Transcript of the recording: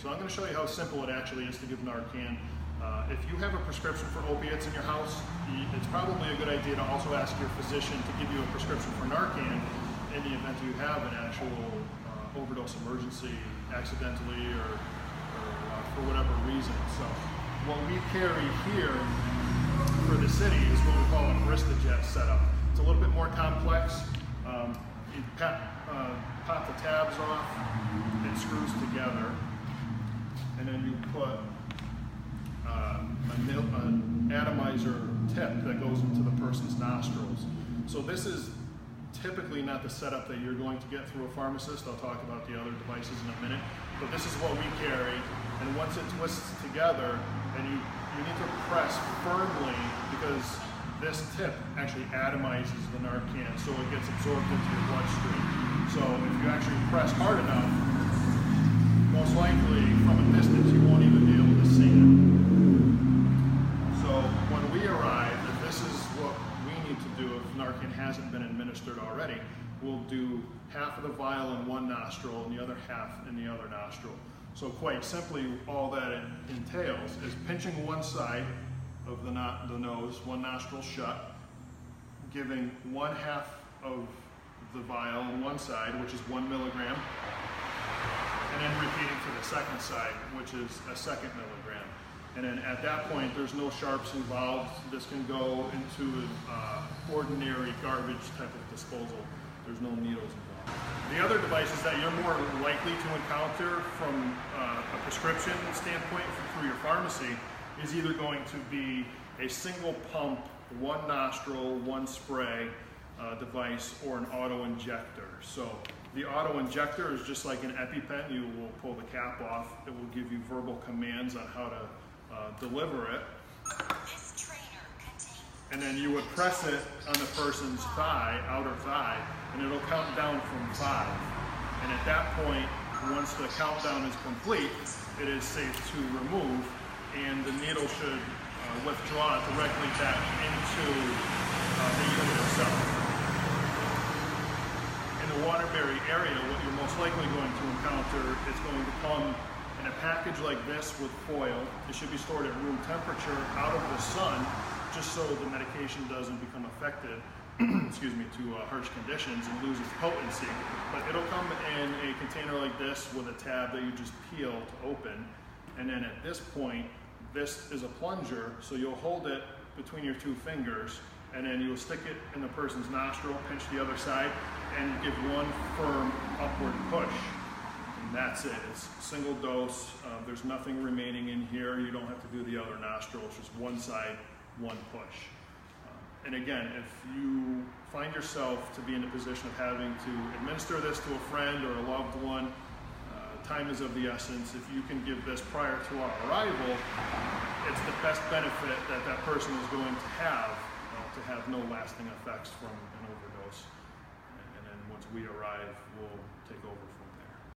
So I'm going to show you how simple it actually is to give Narcan. If you have a prescription for opiates in your house, it's probably a good idea to also ask your physician to give you a prescription for Narcan in the event you have an actual overdose emergency accidentally or for whatever reason. So what we carry here for the city is what we call a Aristojet setup. It's a little bit more complex. You pop the tabs off, it screws together, and then you put an atomizer tip that goes into the person's nostrils. So this is typically not the setup that you're going to get through a pharmacist. I'll talk about the other devices in a minute, but this is what we carry, and once it twists together, and you need to press firmly because this tip actually atomizes the Narcan, so it gets absorbed into your bloodstream. So if you actually press hard enough, most likely from a distance you won't even be able to see it. So when we arrive, if this is what we need to do, if Narcan hasn't been administered already, we'll do half of the vial in one nostril and the other half in the other nostril. So quite simply, all that it entails is pinching one side of the nose, one nostril shut, giving one half of the vial on one side, which is 1 milligram, and then repeating for the second side, which is a 2nd milligram. And then at that point, there's no sharps involved. This can go into an ordinary garbage type of disposal. There's no needles involved. The other devices that you're more likely to encounter from a prescription standpoint through your pharmacy is either going to be a single pump, one nostril, one spray device, or an auto injector. So the auto injector is just like an EpiPen. You will pull the cap off. It will give you verbal commands on how to deliver it. And then you would press it on the person's thigh, outer thigh, and it'll count down from 5. And at that point, once the countdown is complete, it is safe to remove, and the needle should withdraw directly back into the unit itself. In the Waterbury area, what you're most likely going to encounter is going to come in a package like this with foil. It should be stored at room temperature out of the sun, just so the medication doesn't become affected excuse me, to harsh conditions and lose its potency. But it'll come in a container like this with a tab that you just peel to open. And then at this point, this is a plunger, so you'll hold it between your 2 fingers, and then you'll stick it in the person's nostril, pinch the other side, and give one firm upward push. And that's it. It's single dose. There's nothing remaining in here. You don't have to do the other nostril. It's just one side, one push. And again, if you find yourself to be in a position of having to administer this to a friend or a loved one, time is of the essence. If you can give this prior to our arrival, it's the best benefit that that person is going to have no lasting effects from an overdose. And then once we arrive, we'll take over from